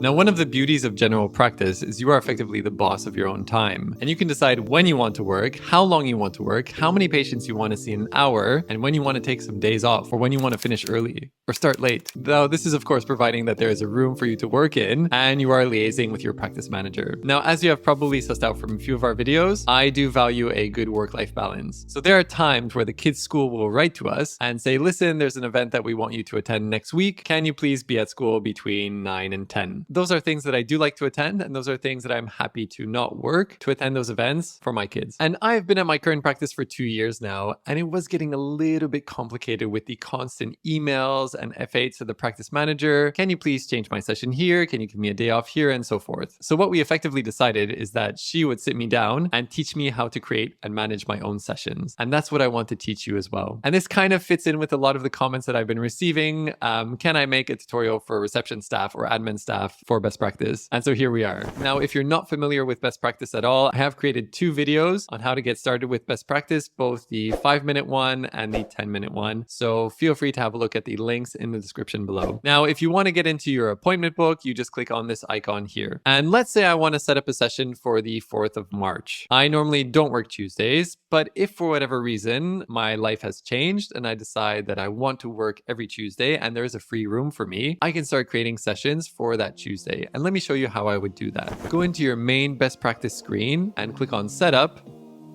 Now, one of the beauties of general practice is you are effectively the boss of your own time, and you can decide when you want to work, how long you want to work, how many patients you want to see in an hour, and when you want to take some days off, or when you want to finish early or start late. Though this is of course providing that there is a room for you to work in and you are liaising with your practice manager. Now, as you have probably sussed out from a few of our videos, I do value a good work-life balance. So there are times where the kids' school will write to us and say, listen, there's an event that we want you to attend next week. Can you please be at school between 9 and 10? Those are things that I do like to attend, and those are things that I'm happy to not work to attend those events for my kids. And I've been at my current practice for 2 years now, and it was getting a little bit complicated with the constant emails and F8s to the practice manager. Can you please change my session here? Can you give me a day off here? And so forth. So what we effectively decided is that she would sit me down and teach me how to create and manage my own sessions. And that's what I want to teach you as well. And this kind of fits in with a lot of the comments that I've been receiving. Can I make a tutorial for reception staff or admin staff for best practice? And so here we are. Now, if you're not familiar with best practice at all, I have created 2 videos on how to get started with best practice, both the 5-minute one and the 10-minute one. So feel free to have a look at the links in the description below. Now, if you want to get into your appointment book, you just click on this icon here. And let's say I want to set up a session for the 4th of March. I normally don't work Tuesdays, but if for whatever reason my life has changed and I decide that I want to work every Tuesday and there is a free room for me, I can start creating sessions for that Tuesday. And let me show you how I would do that. Go into your main best practice screen and click on Setup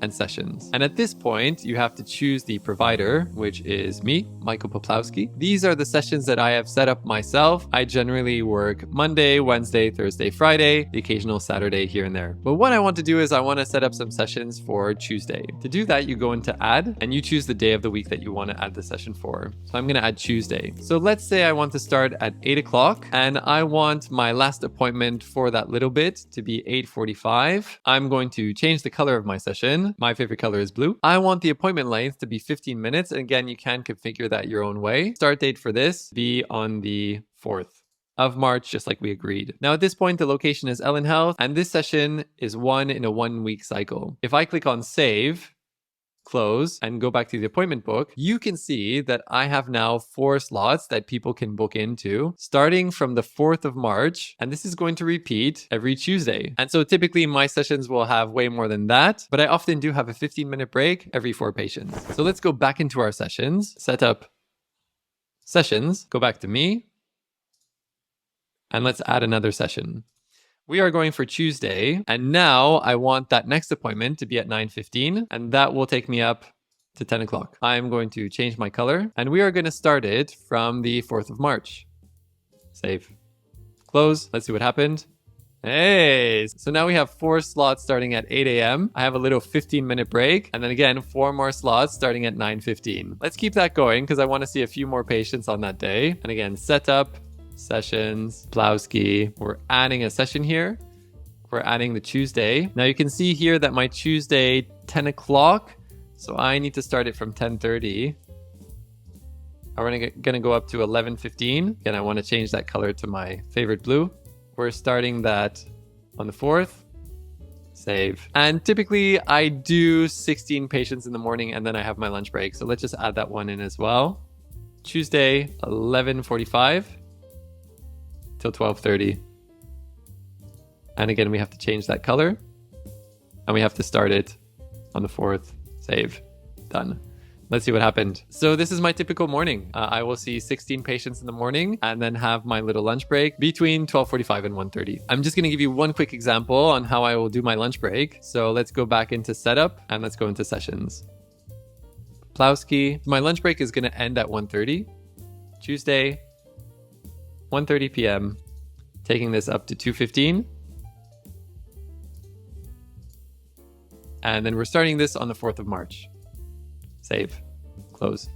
and Sessions. And at this point, you have to choose the provider, which is me, Michael Poplawski. These are the sessions that I have set up myself. I generally work Monday, Wednesday, Thursday, Friday, the occasional Saturday here and there. But what I want to do is I want to set up some sessions for Tuesday. To do that, you go into Add and you choose the day of the week that you want to add the session for. So I'm going to add Tuesday. So let's say I want to start at 8 o'clock and I want my last appointment for that little bit to be 8:45. I'm going to change the color of my session. My favorite color is blue. I want the appointment length to be 15 minutes. And again, you can configure that your own way. Start date for this be on the 4th of March, just like we agreed. Now at this point, the location is Ellen Health, and this session is one in a 1-week cycle. If I click on Save, close, and go back to the appointment book, you can see that I have now 4 slots that people can book into starting from the 4th of March. And this is going to repeat every Tuesday. And so typically my sessions will have way more than that, but I often do have a 15-minute break every 4 patients. So let's go back into our sessions, set up sessions, go back to me, and let's add another session. We are going for Tuesday, and now I want that next appointment to be at 9:15, and that will take me up to 10 o'clock. I'm going to change my color, and we are going to start it from the 4th of March. Save. Close. Let's see what happened. Hey, so now we have 4 slots starting at 8 a.m. I have a little 15-minute break, and then again, 4 more slots starting at 9:15. Let's keep that going because I want to see a few more patients on that day. And again, setup, sessions, Poplawski. We're adding a session here. We're adding the Tuesday. Now you can see here that my Tuesday 10 o'clock. So I need to start it from 10:30. We're gonna go up to 11:15. Again, I want to change that color to my favorite blue. We're starting that on the 4th. Save. And typically I do 16 patients in the morning and then I have my lunch break. So let's just add that one in as well. Tuesday, 11:45. Till 12:30. And again, we have to change that color and we have to start it on the 4th. Save. Done. Let's see what happened. So this is my typical morning. I will see 16 patients in the morning and then have my little lunch break between 12:45 and 1:30. I'm just going to give you one quick example on how I will do my lunch break. So let's go back into setup and let's go into sessions. Poplawski. My lunch break is going to end at 1:30. Tuesday, 1:30 p.m. Taking this up to 2:15. And then we're starting this on the 4th of March. Save. Close.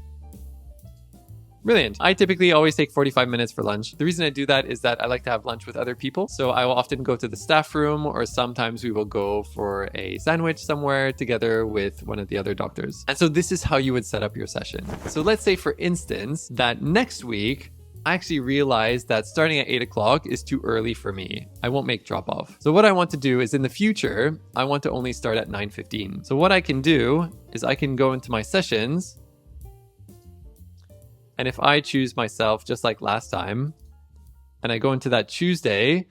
Brilliant. I typically always take 45 minutes for lunch. The reason I do that is that I like to have lunch with other people. So I will often go to the staff room, or sometimes we will go for a sandwich somewhere together with one of the other doctors. And so this is how you would set up your session. So let's say, for instance, that next week, I actually realized that starting at 8 o'clock is too early for me. I won't make drop off. So what I want to do is in the future, I want to only start at 9:15. So what I can do is I can go into my sessions. And if I choose myself just like last time, and I go into that Tuesday,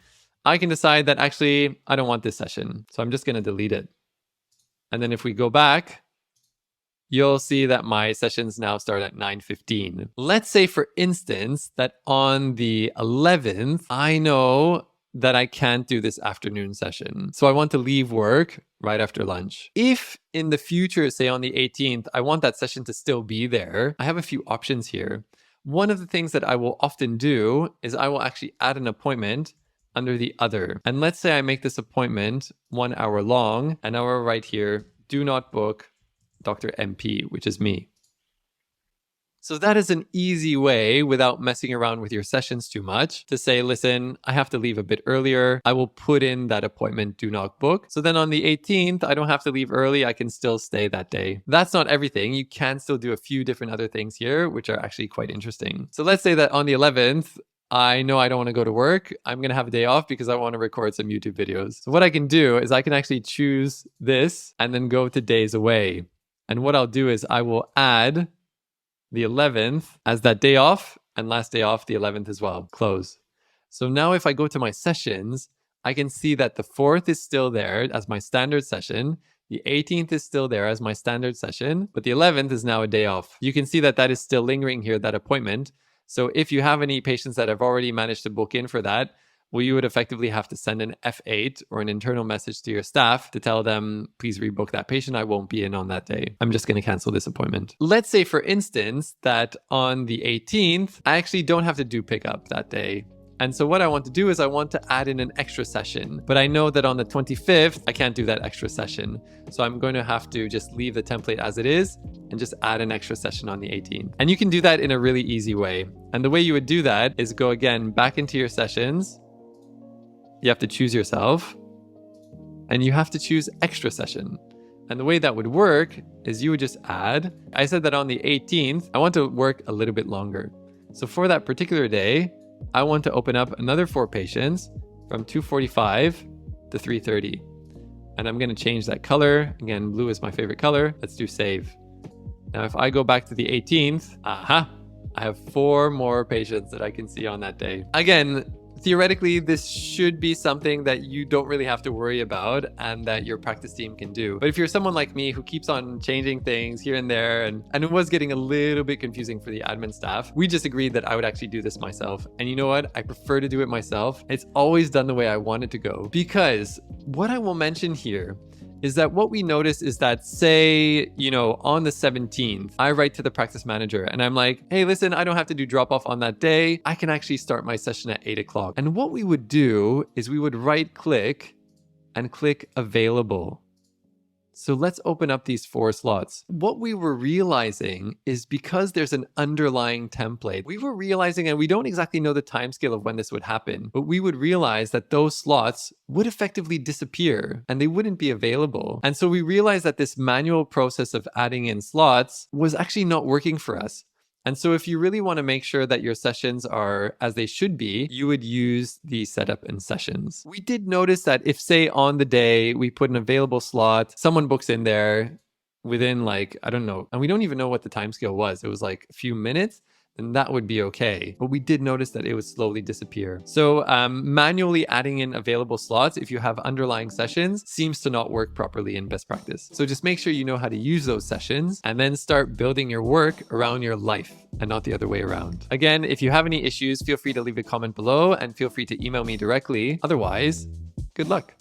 I can decide that actually, I don't want this session. So I'm just going to delete it. And then if we go back, you'll see that my sessions now start at 9:15. Let's say, for instance, that on the 11th, I know that I can't do this afternoon session. So I want to leave work right after lunch. If in the future, say on the 18th, I want that session to still be there, I have a few options here. One of the things that I will often do is I will actually add an appointment under the other. And let's say I make this appointment 1 hour long, and I will write here, do not book Dr. MP, which is me. So that is an easy way, without messing around with your sessions too much, to say, listen, I have to leave a bit earlier. I will put in that appointment, do not book. So then on the 18th, I don't have to leave early. I can still stay that day. That's not everything. You can still do a few different other things here, which are actually quite interesting. So let's say that on the 11th, I know I don't want to go to work. I'm going to have a day off because I want to record some YouTube videos. So what I can do is I can actually choose this and then go to days away. And what I'll do is I will add the 11th as that day off, and last day off, the 11th as well. Close. So now if I go to my sessions, I can see that the 4th is still there as my standard session. The 18th is still there as my standard session, but the 11th is now a day off. You can see that that is still lingering here, that appointment. So if you have any patients that have already managed to book in for that, well, you would effectively have to send an F8 or an internal message to your staff to tell them, please rebook that patient. I won't be in on that day. I'm just going to cancel this appointment. Let's say, for instance, that on the 18th, I actually don't have to do pickup that day. And so what I want to do is I want to add in an extra session, but I know that on the 25th, I can't do that extra session. So I'm going to have to just leave the template as it is and just add an extra session on the 18th. And you can do that in a really easy way. And the way you would do that is go again back into your sessions. You have to choose yourself, and you have to choose extra session. And the way that would work is you would just add, I said that on the 18th, I want to work a little bit longer. So for that particular day, I want to open up another 4 patients from 2:45 to 3:30. And I'm going to change that color. Again, blue is my favorite color. Let's do save. Now, if I go back to the 18th, I have 4 more patients that I can see on that day. Again, theoretically, this should be something that you don't really have to worry about and that your practice team can do. But if you're someone like me who keeps on changing things here and there, and it was getting a little bit confusing for the admin staff, we just agreed that I would actually do this myself. And you know what? I prefer to do it myself. It's always done the way I want it to go. Because what I will mention here is that what we notice is that, say, on the 17th, I write to the practice manager and I'm like, hey, listen, I don't have to do drop off on that day. I can actually start my session at 8 o'clock. And what we would do is we would right click and click available. So let's open up these 4 slots. What we were realizing is, because there's an underlying template, we were realizing, and we don't exactly know the timescale of when this would happen, but we would realize that those slots would effectively disappear and they wouldn't be available. And so we realized that this manual process of adding in slots was actually not working for us. And so if you really want to make sure that your sessions are as they should be, you would use the setup and sessions. We did notice that if, say, on the day we put an available slot, someone books in there within I don't know, and we don't even know what the timescale was. It was like a few minutes. Then that would be okay. But we did notice that it would slowly disappear. So manually adding in available slots, if you have underlying sessions, seems to not work properly in best practice. So just make sure you know how to use those sessions and then start building your work around your life and not the other way around. Again, if you have any issues, feel free to leave a comment below and feel free to email me directly. Otherwise, good luck.